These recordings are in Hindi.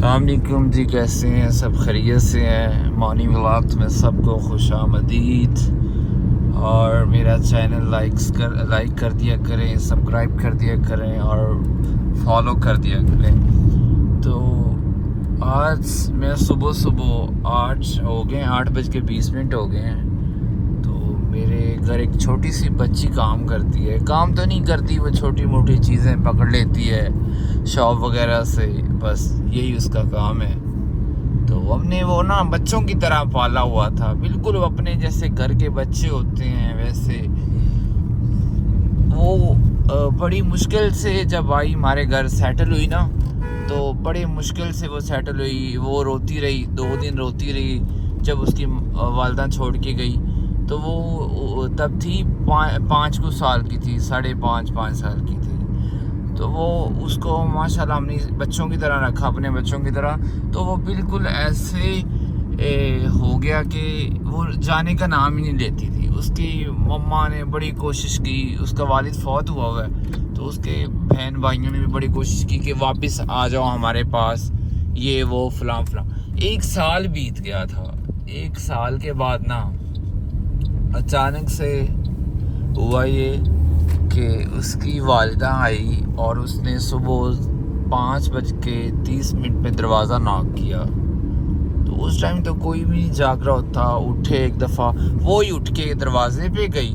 अस्सलामुअलैकुम जी, कैसे हैं सब? खैरियत से हैं? मॉर्निंग व्लॉग्स में सबको खुशामदीद। और मेरा चैनल लाइक कर दिया करें, सब्सक्राइब कर दिया करें और फॉलो कर दिया करें। तो आज मैं सुबह 8:20 हो गए हैं। तो मेरे घर एक छोटी सी बच्ची काम करती है। काम तो नहीं करती, वो छोटी मोटी चीज़ें पकड़ लेती है शॉप वगैरह से, बस यही उसका काम है। तो हमने वो ना बच्चों की तरह पाला हुआ था, बिल्कुल अपने जैसे घर के बच्चे होते हैं वैसे। वो बड़ी मुश्किल से जब आई हमारे घर सेटल हुई ना, तो बड़ी मुश्किल से वो सेटल हुई। वो रोती रही, 2 दिन रोती रही जब उसकी वालदा छोड़ के गई। तो वो तब थी 5 कुछ साल की थी, 5.5 साल की थी। तो वो उसको माशाल्लाह हमने बच्चों की तरह रखा, अपने बच्चों की तरह। तो वो बिल्कुल ऐसे हो गया कि वो जाने का नाम ही नहीं लेती थी। उसकी मम्मा ने बड़ी कोशिश की, उसका वालिद फौत हुआ है, तो उसके बहन भाइयों ने भी बड़ी कोशिश की कि वापस आ जाओ हमारे पास, ये वो फलां फलां। 1 साल बीत गया था। 1 साल के बाद ना अचानक से हुआ ये कि उसकी वालिदा आई और उसने सुबह 5:30 पे दरवाज़ा नॉक किया। तो उस टाइम तो कोई भी नहीं जाग रहा होता। उठे एक दफ़ा, वो ही उठ के दरवाज़े पे गई,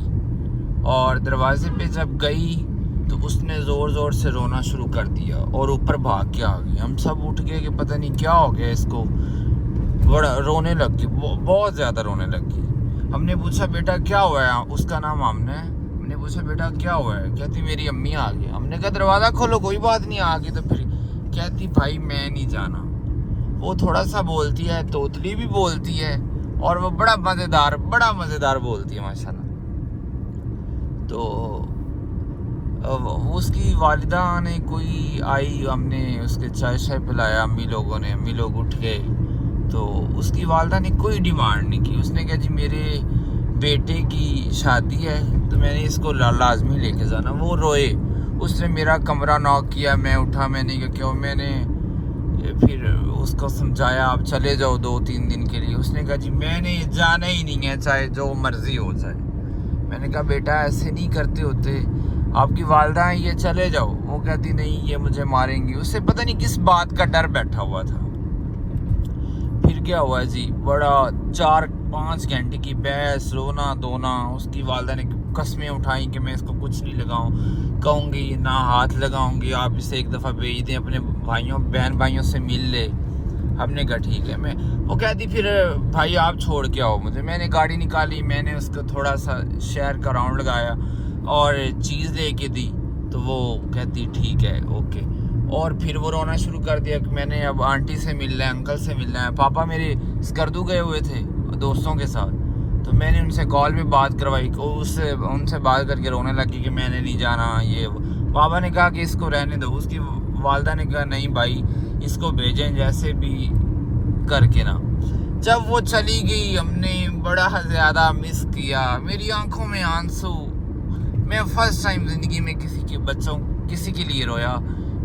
और दरवाज़े पे जब गई तो उसने ज़ोर ज़ोर से रोना शुरू कर दिया और ऊपर भाग के आ गई। हम सब उठ गए कि पता नहीं क्या हो गया इसको। बड़ा रोने लग गई, बहुत ज़्यादा रोने लगी। हमने पूछा बेटा क्या हुआ है? उसका नाम हमने पूछा बेटा क्या हुआ है? कहती मेरी अम्मी आ गई। हमने कहा दरवाज़ा खोलो, कोई बात नहीं आ गई। तो फिर कहती भाई मैं नहीं जाना। वो थोड़ा सा बोलती है, तोतली भी बोलती है, और वो बड़ा मज़ेदार बोलती है माशाल्लाह। तो उसकी वालिदा ने कोई आई, हमने उसके चाय पिलाया, अम्मी लोग उठ गए। तो उसकी वालिदा ने कोई डिमांड नहीं की। उसने कहा जी मेरे बेटे की शादी है तो मैंने इसको लाजमी लेके जाना। वो रोए, उसने मेरा कमरा नॉक किया, मैं उठा, मैंने कहा क्यों? मैंने फिर उसको समझाया आप चले जाओ 2-3 दिन के लिए। उसने कहा जी मैंने जाना ही नहीं है, चाहे जो मर्जी हो जाए। मैंने कहा बेटा ऐसे नहीं करते होते, आपकी वालिदा है, ये चले जाओ। वो कहती नहीं ये मुझे मारेंगी। उससे पता नहीं किस बात का डर बैठा हुआ था। फिर क्या हुआ जी, बड़ा 4-5 घंटे की बहस, रोना धोना। उसकी वालिदा ने कस्में उठाई कि मैं इसको कुछ नहीं कहूँगी ना, हाथ लगाऊंगी, आप इसे एक दफ़ा भेज दें, अपने बहन भाइयों से मिल ले। हमने कहा ठीक है। वो कहती फिर भाई आप छोड़ के आओ मुझे। मैंने गाड़ी निकाली, मैंने उसको थोड़ा सा शहर का राउंड लगाया और चीज़ लेके दी। तो वो कहती ठीक है ओके। और फिर वो रोना शुरू कर दिया कि मैंने अब आंटी से मिलना है, अंकल से मिलना है। पापा मेरे स्कर्दू गए हुए थे दोस्तों के साथ, तो मैंने उनसे कॉल पे बात करवाई। उनसे बात करके रोने लगी कि मैंने नहीं जाना ये वो। पापा ने कहा कि इसको रहने दो। उसकी वालिदा ने कहा नहीं भाई इसको भेजें जैसे भी करके ना। जब वो चली गई हमने बड़ा ज़्यादा मिस किया, मेरी आंखों में आंसू। मैं फर्स्ट टाइम ज़िंदगी में किसी के लिए रोया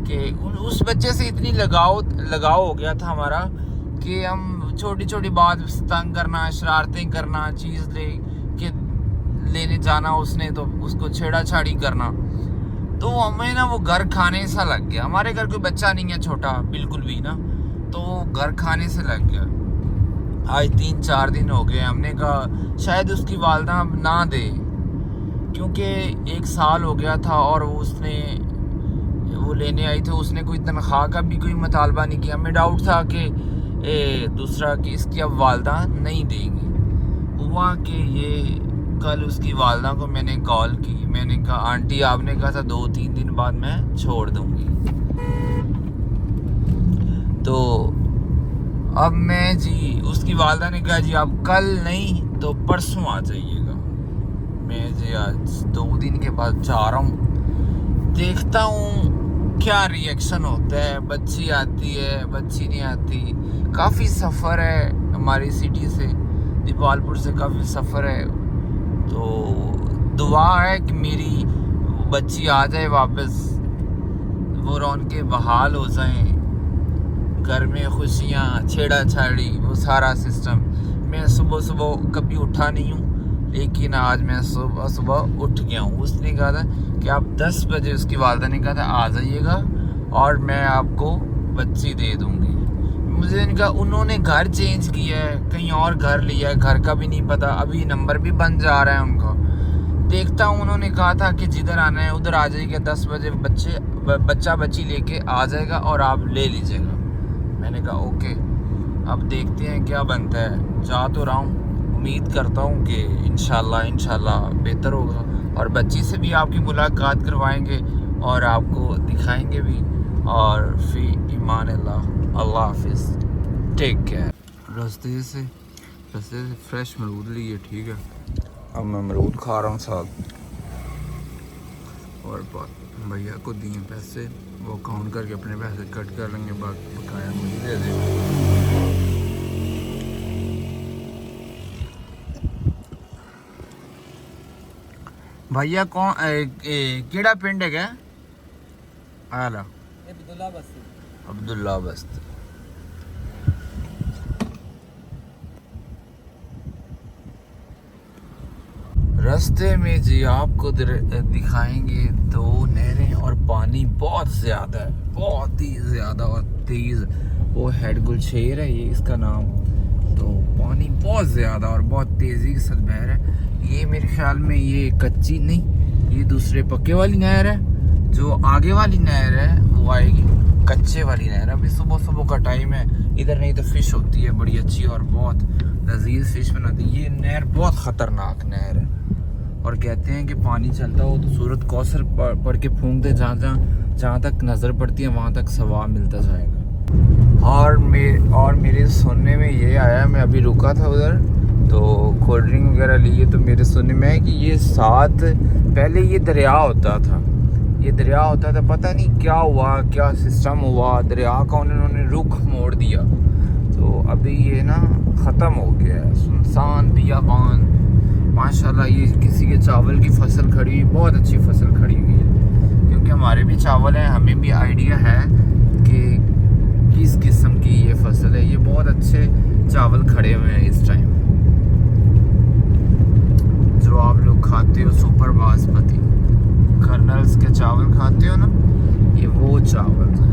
कि उस बच्चे से इतनी लगाव हो गया था हमारा कि हम छोटी छोटी बात तंग करना, शरारतें करना, चीज़ लेने जाना, उसने तो उसको छेड़ाछाड़ी करना। तो हमें ना वो घर खाने सा लग गया। हमारे घर कोई बच्चा नहीं है छोटा बिल्कुल भी ना, तो घर खाने से लग गया। आज 3-4 दिन हो गए। हमने कहा शायद उसकी वालिदा ना दे, क्योंकि 1 साल हो गया था और वो लेने आई थी। उसने कोई तनख्वाह का भी कोई मुतालबा नहीं किया। हमें डाउट था कि दूसरा कि इसकी अब वालिदा नहीं देंगी। हुआ कि ये कल उसकी वालिदा को मैंने कॉल की, मैंने कहा आंटी आपने कहा था 2-3 दिन बाद मैं छोड़ दूंगी। तो अब मैं जी, उसकी वालिदा ने कहा जी आप कल नहीं तो परसों आ जाइएगा। मैं जी आज 2 दिन के बाद जा रहा हूँ, देखता हूँ क्या रिएक्शन होता है। बच्ची आती है, बच्ची नहीं आती। काफ़ी सफ़र है हमारी सिटी से, दीपालपुर से काफ़ी सफ़र है। तो दुआ है कि मेरी बच्ची आ जाए वापस, वो रौनकें बहाल हो जाएं। घर में खुशियाँ, छेड़ा छाड़ी, वो सारा सिस्टम। मैं सुबह सुबह कभी उठा नहीं हूँ, लेकिन आज मैं सुबह सुबह उठ गया हूँ। उसने कहा था कि आप 10 बजे, उसकी वालदा ने कहा था आ जाइएगा और मैं आपको बच्ची दे दूँगी। मुझे इनका, उन्होंने घर चेंज किया है, कहीं और घर लिया है, घर का भी नहीं पता, अभी नंबर भी बन जा रहा है उनका। देखता हूँ, उन्होंने कहा था कि जिधर आना है उधर आ जाइएगा, 10 बजे बच्चा बच्ची लेके आ जाएगा और आप ले लीजिएगा। मैंने कहा ओके, अब देखते हैं क्या बनता है। जा तो रहा हूँ, उम्मीद करता हूँ कि इंशाल्लाह बेहतर होगा और बच्ची से भी आपकी मुलाकात करवाएंगे और आपको दिखाएंगे भी। और फी ईमान अल्लाह हाफिज़, टेक केयर। रास्ते से फ्रेश अमरूद लिए, ठीक है। अब मैं अमरूद खा रहा हूँ साथ, और भैया को दिए पैसे, वो काउंट करके अपने पैसे कट कर लेंगे, बकाया मुझे दे देंगे। भैया कौन केड़ा पिंड है क्या? आला अब्दुल्ला बस्त। रास्ते में जी आपको दिखाएंगे 2 नहरें और पानी बहुत ज़्यादा है, बहुत ही ज़्यादा और तेज़। वो हेड गुलशेर है ये इसका नाम। तो पानी बहुत ज़्यादा और बहुत तेज़ी के साथ बह रहा है। ये मेरे ख्याल में ये कच्ची नहीं, ये दूसरे पक्के वाली नहर है। जो आगे वाली नहर है वो आएगी कच्चे वाली नहर। अभी सुबह सुबह का टाइम है, इधर नहीं तो फ़िश होती है बड़ी अच्छी और बहुत लजीज फ़िश बनाती है। ये नहर बहुत ख़तरनाक नहर है और कहते हैं कि पानी चलता हो तो सूरत कौसर पढ़ के फूंक दे, जहाँ तक नज़र पड़ती है वहाँ तक सवाब मिलता जाएगा। और मेरे सुनने में ये आया, मैं अभी रुका था उधर तो कोल्ड ड्रिंक वगैरह लिए, तो मेरे सुनने में है कि ये पहले ये दरिया होता था। ये दरिया होता था, पता नहीं क्या हुआ, क्या सिस्टम हुआ, दरिया का उन्होंने रुख मोड़ दिया। तो अभी ये ना ख़त्म हो गया है, सुनसान बियाबान। माशाल्लाह ये किसी के चावल की फसल खड़ी हुई, बहुत अच्छी फसल खड़ी हुई है, क्योंकि हमारे भी चावल हैं, हमें भी आइडिया है कि किस किस्म की ये फसल है। ये बहुत अच्छे चावल खड़े हुए हैं इस टाइम, जो आप लोग खाते हो सुपर बासमती कर्नल्स के चावल खाते हो ना, ये वो चावल है।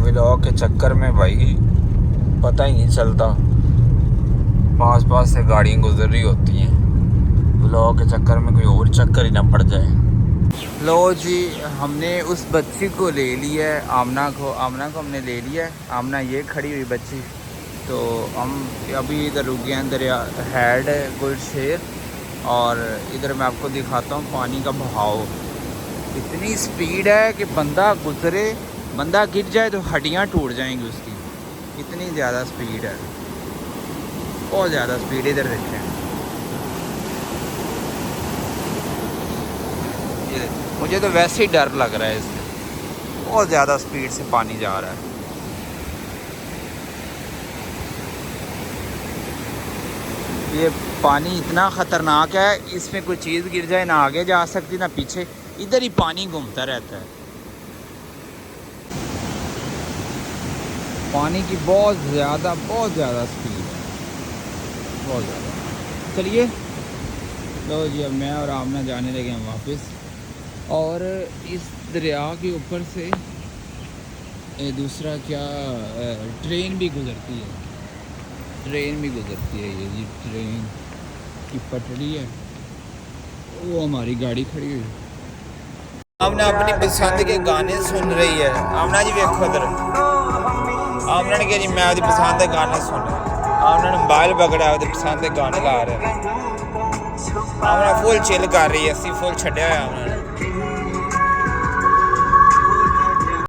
व्लॉग के चक्कर में भाई पता ही नहीं चलता, पास से गाड़ियाँ गुजर रही होती हैं। व्लॉग के चक्कर में कोई और चक्कर ही ना पड़ जाए। लो जी, हमने उस बच्ची को ले लिया है, आमना को हमने ले लिया है। आमना ये खड़ी हुई बच्ची, तो हम अभी इधर रुक गए हैं। दरिया हेड गुलशेर, और इधर मैं आपको दिखाता हूँ पानी का बहाव। इतनी स्पीड है कि बंदा गिर जाए तो हड्डियाँ टूट जाएंगी उसकी, इतनी ज़्यादा स्पीड है, बहुत ज़्यादा स्पीड। इधर देखें, मुझे तो वैसे ही डर लग रहा है इससे, बहुत ज़्यादा स्पीड से पानी जा रहा है। ये पानी इतना ख़तरनाक है, इसमें कोई चीज़ गिर जाए ना आगे जा सकती ना पीछे, इधर ही पानी घूमता रहता है। पानी की बहुत ज़्यादा स्पीड है, बहुत ज़्यादा। चलिए लो जी, अब मैं और आमना जाने लगे हैं वापस। और इस दरिया के ऊपर से दूसरा क्या ट्रेन भी गुज़रती है, ये जी ट्रेन की पटड़ी है, वो हमारी गाड़ी खड़ी हुई। आमना अपनी पसंद के गाने सुन रही है। आमना जी देखो इधर, आमना ने कहा जी मैं अपनी पसंद के गाने सुन रहा हूँ। आमना ने मोबाइल पकड़ा, अपनी पसंद के गाने गा रहे हैं। आमना फुल चिल कर रही है, असी फुल छड्या है आमना ने।